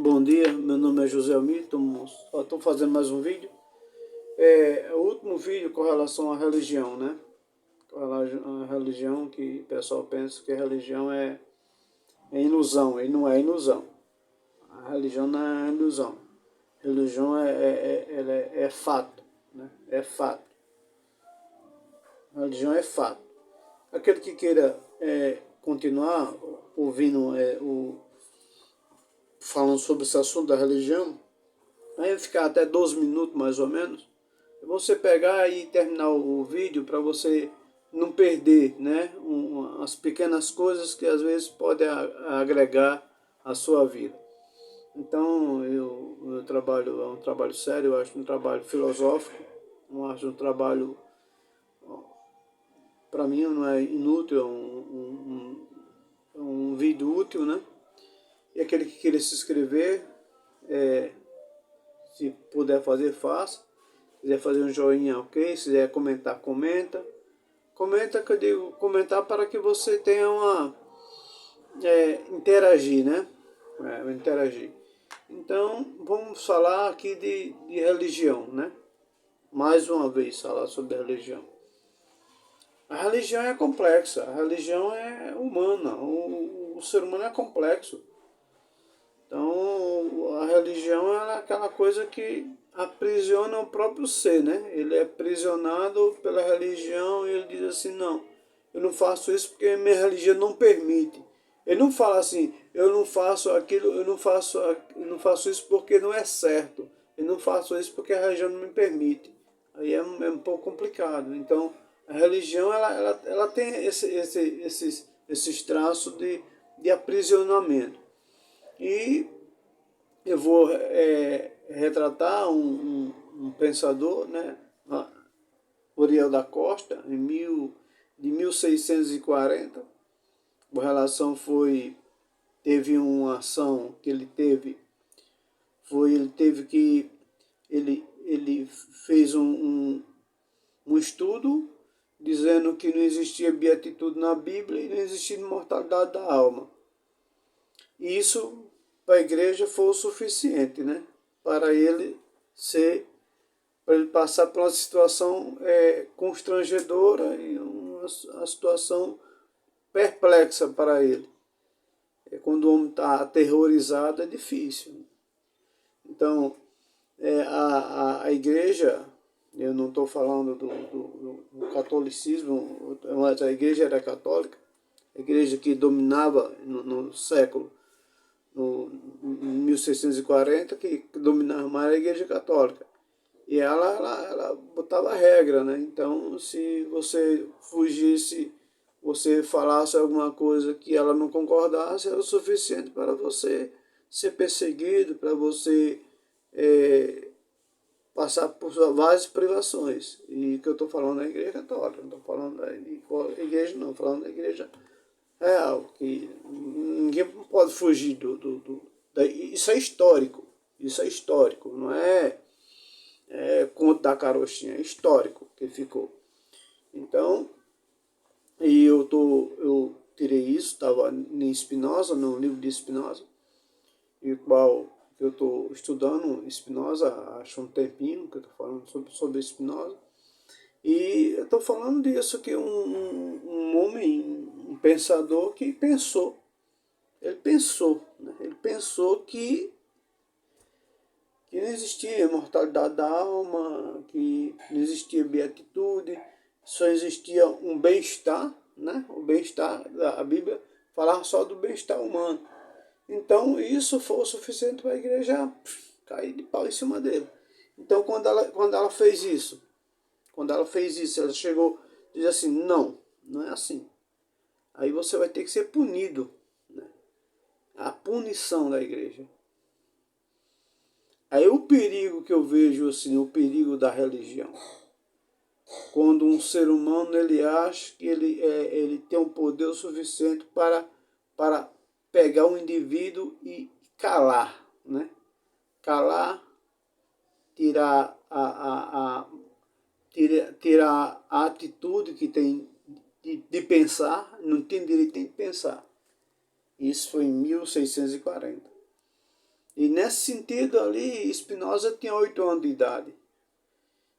Bom dia, meu nome é José Milton, só estou fazendo mais um vídeo. É o último vídeo com relação à religião, né? Com relação à religião, que o pessoal pensa que a religião é ilusão, e não é ilusão. A religião não é ilusão. Religião é fato, né? É fato. A religião é fato. Aquele que queira continuar ouvindo falando sobre esse assunto da religião, vai ficar até 12 minutos mais ou menos. É você pegar e terminar o vídeo para você não perder, né, as pequenas coisas que às vezes podem agregar à sua vida. Então, eu trabalho, é um trabalho sério, eu acho um trabalho filosófico, eu acho um trabalho, para mim não é inútil, é um vídeo útil, né? E aquele que queira se inscrever, se puder fazer, faça. Se quiser fazer um joinha, ok. Se quiser comentar, comenta. Comenta, que eu digo comentar para que você tenha interagir, né? Interagir. Então, vamos falar aqui de religião, né? Mais uma vez, falar sobre religião. A religião é complexa, a religião é humana, o ser humano é complexo. Então, a religião é aquela coisa que aprisiona o próprio ser, né? Ele é aprisionado pela religião e ele diz assim, não, eu não faço isso porque minha religião não permite. Ele não fala assim, eu não faço aquilo, eu não faço isso porque não é certo. Eu não faço isso porque a religião não me permite. Aí é um pouco complicado. Então, a religião ela tem esses traços de aprisionamento. E eu vou retratar um pensador, né, Uriel da Costa, de 1640. A relação teve uma ação que ele teve, ele fez um estudo dizendo que não existia beatitude na Bíblia e não existia imortalidade da alma. E isso para a igreja foi o suficiente, né? Para ele passar por uma situação constrangedora e uma situação perplexa para ele. Quando o homem está aterrorizado é difícil. Então, a igreja, eu não estou falando do catolicismo, mas a igreja era católica, a igreja que dominava no século em 1640, que dominava mais a igreja católica. E ela botava regra, né? Então, se você fugisse, você falasse alguma coisa que ela não concordasse, era o suficiente para você ser perseguido, para você passar por várias privações. E que eu estou falando da igreja católica, não estou falando da igreja, não, falando da igreja real, que ninguém pode fugir isso é histórico. Isso é histórico, não é conto da carochinha, é histórico que ficou. Então, eu tirei isso, estava em Spinoza, no livro de Spinoza, e qual eu estou estudando Spinoza, acho um tempinho que eu estou falando sobre Spinoza, e eu estou falando disso, que um homem, um pensador que pensou, ele pensou, né? Ele pensou que não existia imortalidade da alma, que não existia beatitude, só existia um bem-estar, né? O bem-estar, a Bíblia falava só do bem-estar humano. Então isso foi o suficiente para a igreja cair de pau em cima dele. Então quando ela fez isso, ela chegou e disse assim, não é assim. Aí você vai ter que ser punido, né? A punição da igreja. Aí o perigo que eu vejo, assim, o perigo da religião. Quando um ser humano ele acha que ele tem um poder suficiente para pegar um indivíduo e calar, né? Calar, tirar tirar a atitude que tem de pensar, não tem direito de pensar. Isso foi em 1640. E nesse sentido ali, Spinoza tinha 8 anos de idade.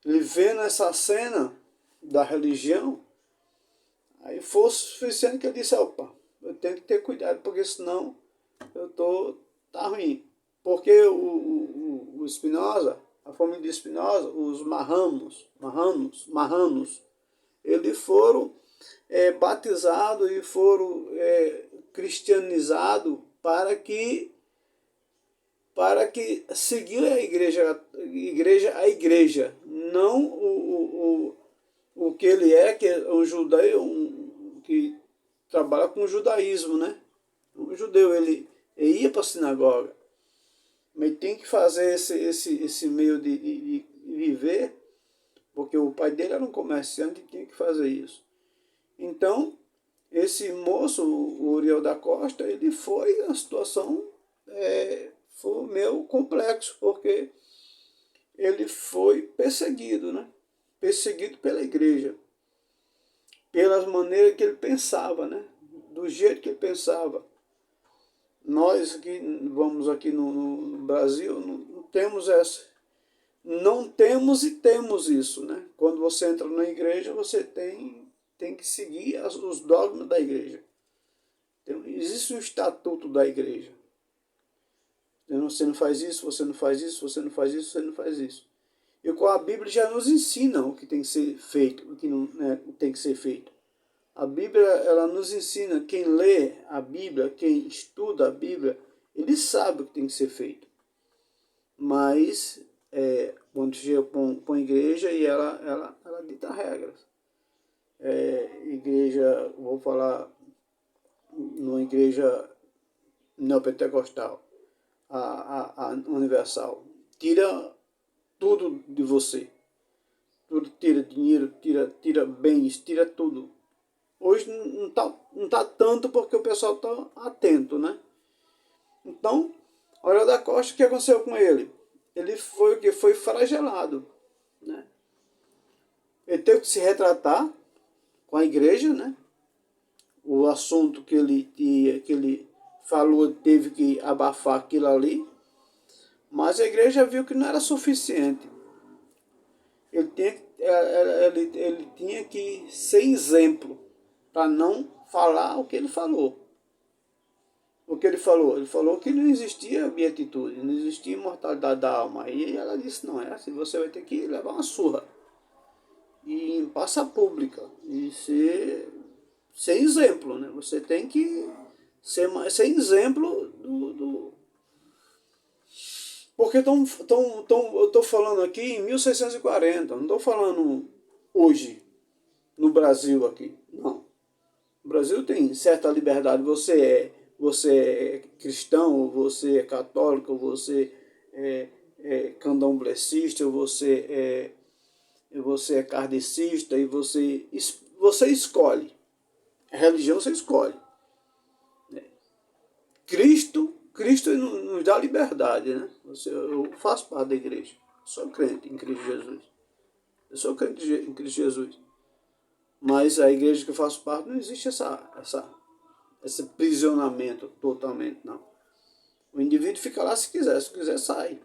Ele vendo essa cena da religião, aí foi o suficiente que ele disse, opa, eu tenho que ter cuidado, porque senão tá ruim. Porque o Spinoza, a família de Spinoza, os marranos, eles foram batizados e foram cristianizados para que seguir a igreja, não o que ele que é um judeu, que trabalha com o judaísmo, né? O judeu, ele ia para a sinagoga, mas tem que fazer esse meio de viver, porque o pai dele era um comerciante e tinha que fazer isso. Então, esse moço, o Uriel da Costa, ele foi, a situação foi meio complexo, porque ele foi perseguido, né? Perseguido pela igreja, pelas maneiras que ele pensava, né? Do jeito que ele pensava. Nós que vamos aqui no Brasil não temos essa. Não temos e temos isso, né? Quando você entra na igreja, você tem que seguir os dogmas da igreja. Existe um estatuto da igreja. Você não faz isso, você não faz isso, você não faz isso, você não faz isso. E com a Bíblia já nos ensina o que tem que ser feito, o que não tem que ser feito. A Bíblia, ela nos ensina, quem lê a Bíblia, quem estuda a Bíblia, ele sabe o que tem que ser feito. Mas, quando chega para a igreja, e ela dita regras. Igreja, vou falar, numa igreja neopentecostal, a universal, tira tudo de você. Tudo, tira dinheiro, tira bens, tira tudo. Hoje não tá tanto porque o pessoal está atento, né? Então, Uriel da Costa, o que aconteceu com ele? Ele foi flagelado, né? Ele teve que se retratar com a igreja, né? O assunto que ele falou, teve que abafar aquilo ali, mas a igreja viu que não era suficiente. Ele tinha que ser exemplo para não falar o que ele falou. O que ele falou? Ele falou que não existia beatitude, não existia imortalidade da alma. E ela disse, não é assim, você vai ter que levar uma surra. E em praça pública. E ser exemplo, né? Você tem que ser exemplo do... Porque eu estou falando aqui em 1640, não estou falando hoje, no Brasil aqui. Não. O Brasil tem certa liberdade. Você é cristão, você é católico, você é candomblessista, você é kardecista, e você escolhe. A religião você escolhe. Cristo nos dá liberdade, né? Eu faço parte da igreja. Sou crente em Cristo Jesus. Eu sou crente em Cristo Jesus. Mas a igreja que eu faço parte não existe esse aprisionamento totalmente, não. O indivíduo fica lá se quiser sai.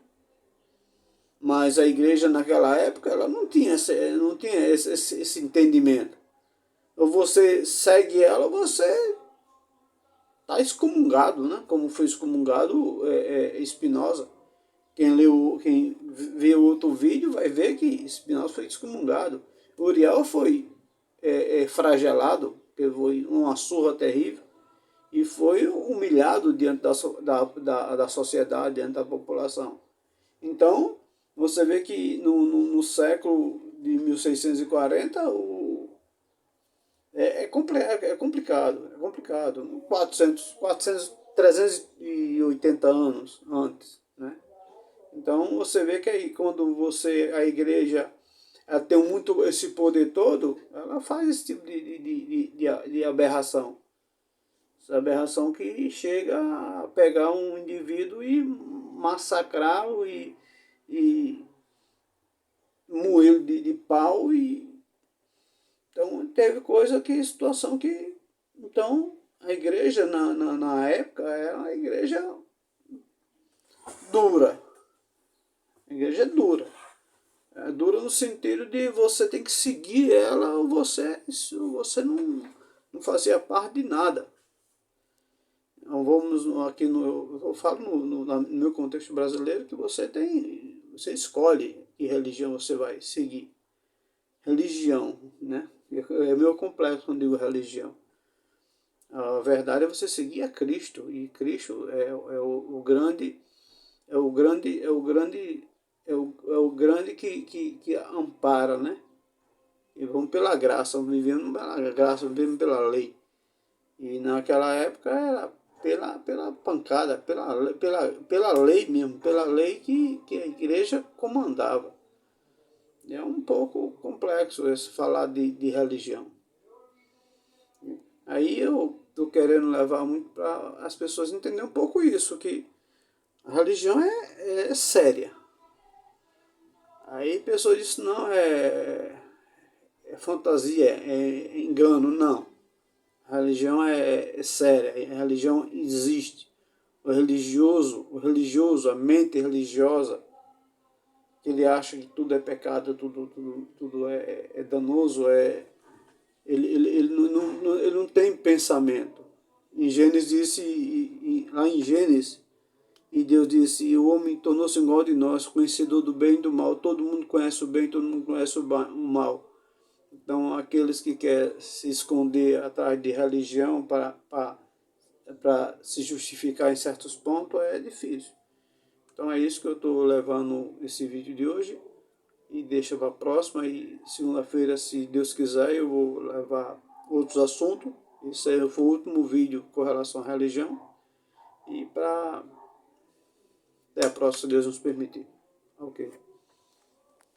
Mas a igreja naquela época ela não tinha esse entendimento. Ou você segue ela ou você está excomungado, né? Como foi excomungado Spinoza. Quem vê o outro vídeo vai ver que Spinoza foi excomungado. Uriel foi fragelado, foi uma surra terrível, e foi humilhado diante da sociedade, diante da população. Então, você vê que no século de 1640 é complicado. 380 anos antes, né? Então você vê que aí quando a igreja ela tem muito esse poder todo, ela faz esse tipo de aberração. Essa aberração que chega a pegar um indivíduo e massacrá-lo e moê-lo de pau. Então teve situação que... Então a igreja na época era uma igreja dura. A igreja é dura. É dura no sentido de você tem que seguir ela ou você não fazia parte de nada. Então vamos aqui eu falo no meu contexto brasileiro que você escolhe que religião você vai seguir. Religião, né? É meio complexo quando digo religião. A verdade é você seguir a Cristo, e Cristo o grande, é o grande que ampara, né? E vamos pela graça, vivendo pela graça, vivendo pela lei. E naquela época era pela pancada, pela lei mesmo, pela lei que a igreja comandava. É um pouco complexo esse falar de religião. Aí eu estou querendo levar muito para as pessoas entenderem um pouco isso, que a religião é séria. Aí a pessoa diz, não, é fantasia, é engano. Não. A religião é séria, a religião existe. O religioso, a mente religiosa, que ele acha que tudo é pecado, tudo é danoso, ele não tem pensamento. Em Gênesis disse, lá em Gênesis, e Deus disse, e o homem tornou-se igual de nós, conhecedor do bem e do mal. Todo mundo conhece o bem, todo mundo conhece o mal. Então, aqueles que querem se esconder atrás de religião para se justificar em certos pontos é difícil. Então, é isso que eu estou levando esse vídeo de hoje. E deixa para a próxima. E segunda-feira, se Deus quiser, eu vou levar outros assuntos. Esse aí foi o último vídeo com relação à religião. E até a próxima, se Deus nos permitir. Ok.